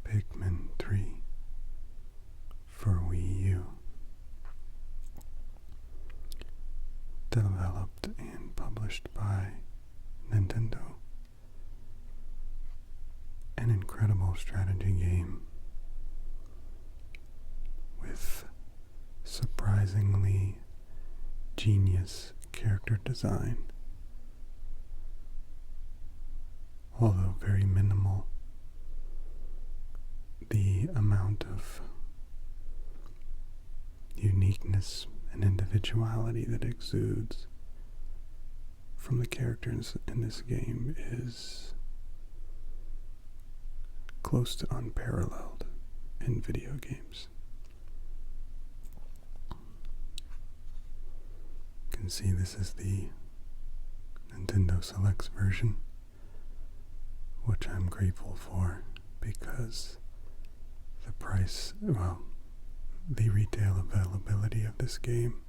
Pikmin 3 for Wii U. Developed and published by Nintendo. An incredible strategy game with surprisingly genius character design. Although very minimal, the amount of uniqueness and individuality that exudes from the characters in this game is close to unparalleled in video games. You can see this is the Nintendo Selects version, which I'm grateful for because the price, the retail availability of this game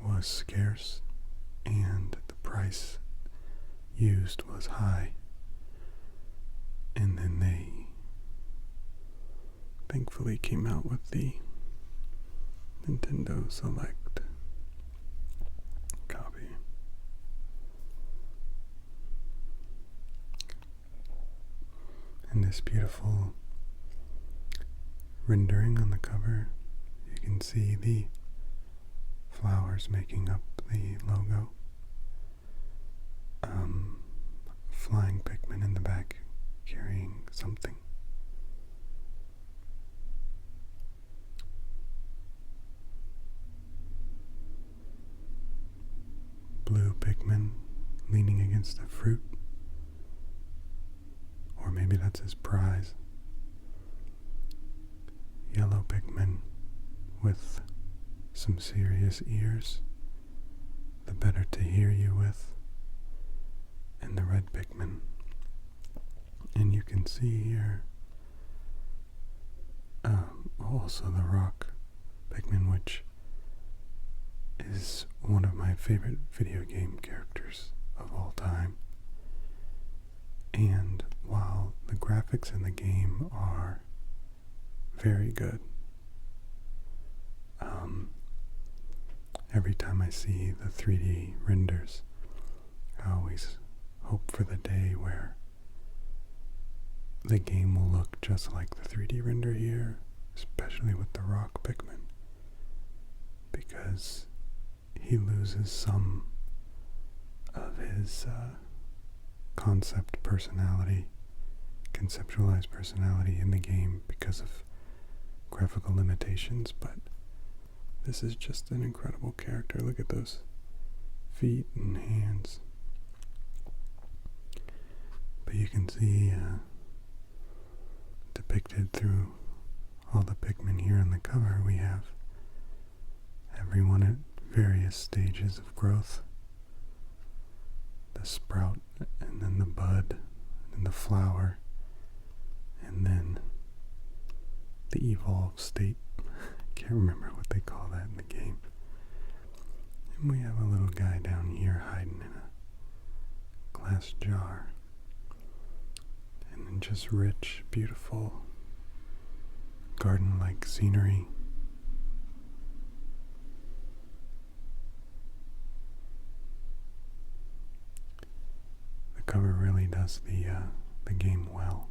was scarce and the price used was high. And then they thankfully came out with the Nintendo Select copy. And this beautiful rendering on the cover, you can see the flowers making up the logo. Flying Pikmin in the back carrying something. Blue Pikmin leaning against a fruit. Or maybe that's his prize. Yellow Pikmin with some serious ears, the better to hear you with, and the red Pikmin. And you can see here also the rock Pikmin, which is one of my favorite video game characters of all time. And while the graphics in the game are very good, every time I see the 3D renders, I always hope for the day where the game will look just like the 3D render here, especially with the rock Pikmin, because he loses some of his conceptualized personality in the game because of graphical limitations, but this is just an incredible character. Look at those feet and hands. But you can see depicted through all the Pikmin here on the cover, we have everyone at various stages of growth. The sprout, and then the bud, and the flower, and then the evolved state. I can't remember what they call that in the game. And we have a little guy down here hiding in a glass jar. And then just rich, beautiful, garden-like scenery. The cover really does the game well.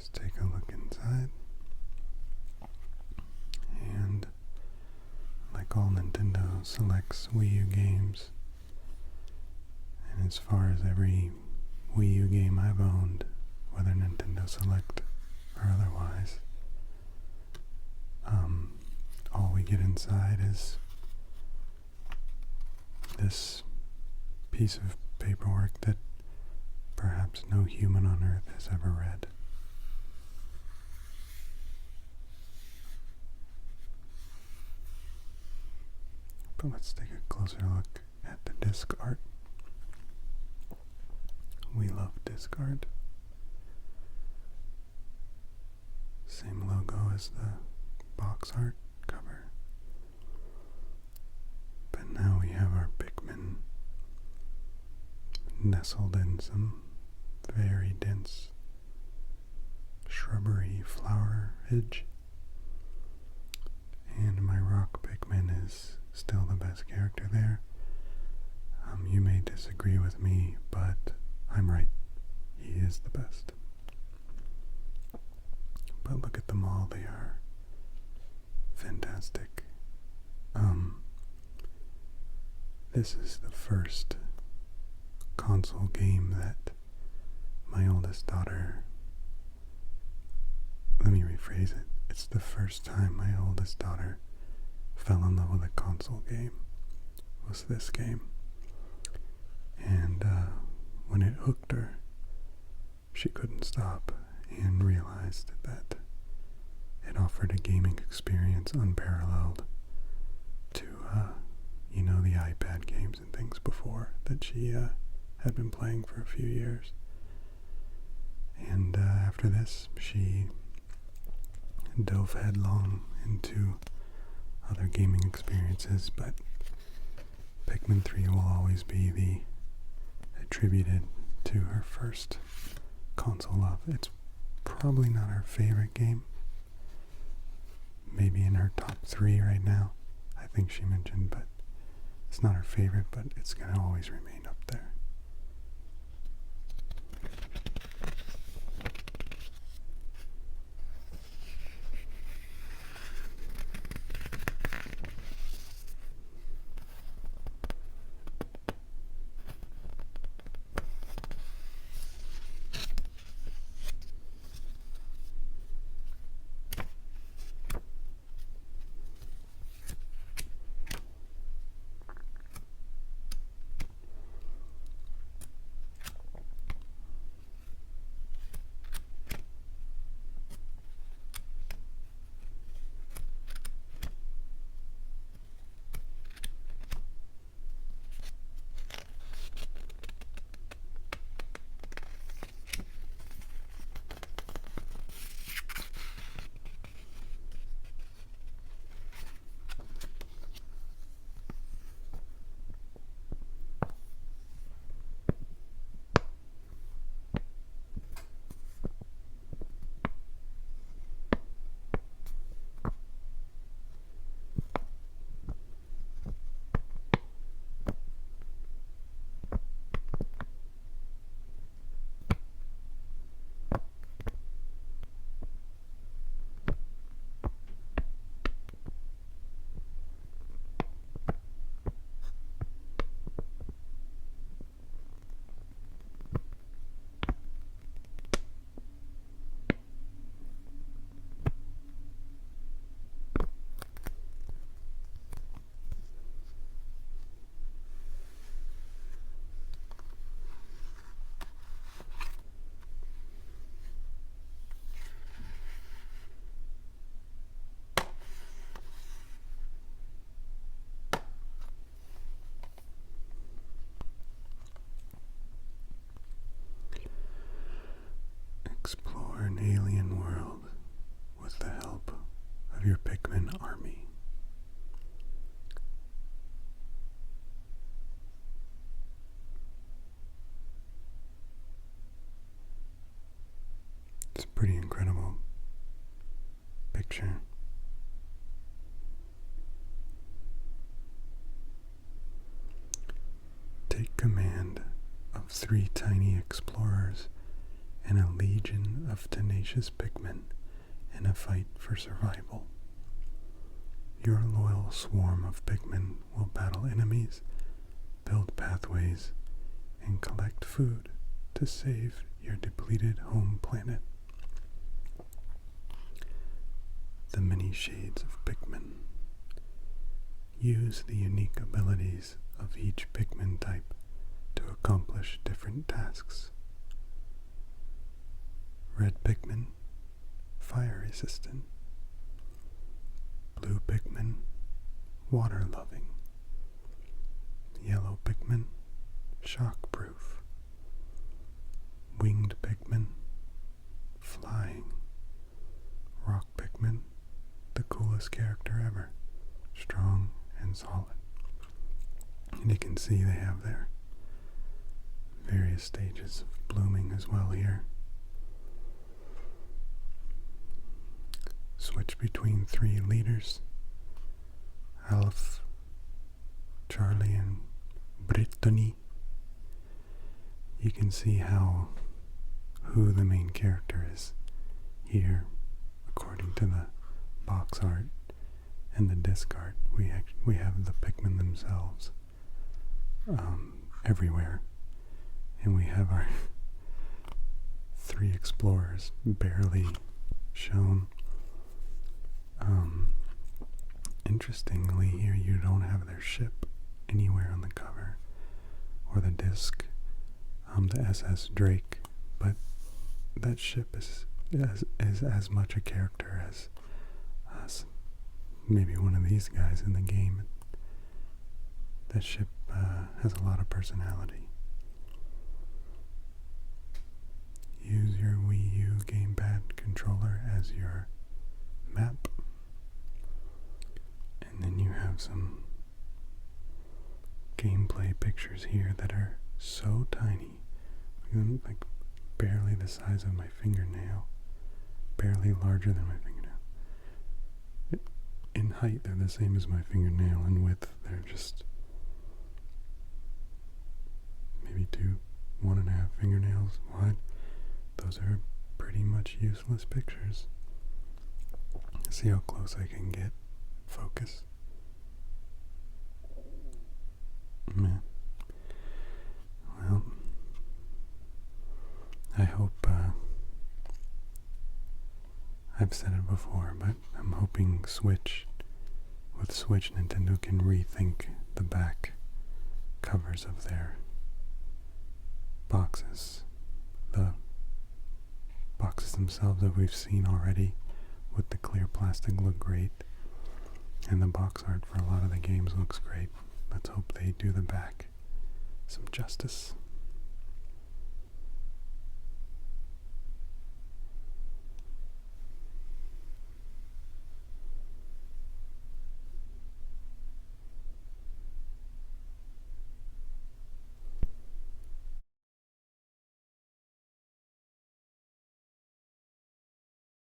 Let's take a look inside. And like all Nintendo selects Wii U games, and as far as every Wii U game I've owned, whether Nintendo Select or otherwise, all we get inside is this piece of paperwork that perhaps no human on Earth has ever read. But let's take a closer look at the disc art. We love disc art. Same logo as the box art cover. But now we have our Pikmin nestled in some very dense shrubbery flowerage. And my rock Pikmin is still the best character there. You may disagree with me, but I'm right. He is the best. But look at them all, they are fantastic. This is the first console game that my oldest daughter, let me rephrase it, it's the first time my oldest daughter fell in love with a console game, was this game. And when it hooked her, she couldn't stop and realized that it offered a gaming experience unparalleled to, the iPad games and things before that she had been playing for a few years. And after this, she dove headlong into other gaming experiences, but Pikmin 3 will always be attributed to her first console love. It's probably not her favorite game. Maybe in her top 3 right now, I think she mentioned, but it's not her favorite, but it's going to always remain up there. Explore an alien world with the help of your Pikmin army. It's a pretty incredible picture. Take command of 3 tiny explorers and a legion of tenacious Pikmin in a fight for survival. Your loyal swarm of Pikmin will battle enemies, build pathways, and collect food to save your depleted home planet. The many shades of Pikmin. Use the unique abilities of each Pikmin type to accomplish different tasks. Red Pikmin, fire resistant. Blue Pikmin, water loving. Yellow Pikmin, shock proof. Winged Pikmin, flying. Rock Pikmin, the coolest character ever, strong and solid. And you can see they have their various stages of blooming as well here. Switch between 3 leaders, Alf, Charlie, and Brittany. You can see who the main character is here, according to the box art and the disc art. We have the Pikmin themselves everywhere, and we have our 3 explorers barely shown. Interestingly, here you don't have their ship anywhere on the cover or the disc, the SS Drake, but that ship is as much a character as maybe one of these guys in the game. That ship has a lot of personality. Use your Wii U gamepad controller as your map. And then you have some gameplay pictures here that are so tiny, like barely the size of my fingernail, barely larger than my fingernail. In height, they're the same as my fingernail. In width, they're just maybe 1.5 fingernails wide. Those are pretty much useless pictures. See how close I can get. Focus. Man. Well, I hope, I've said it before, but I'm hoping with Switch, Nintendo can rethink the back covers of their boxes. The boxes themselves that we've seen already with the clear plastic look great, and the box art for a lot of the games looks great. Let's hope they do the back some justice.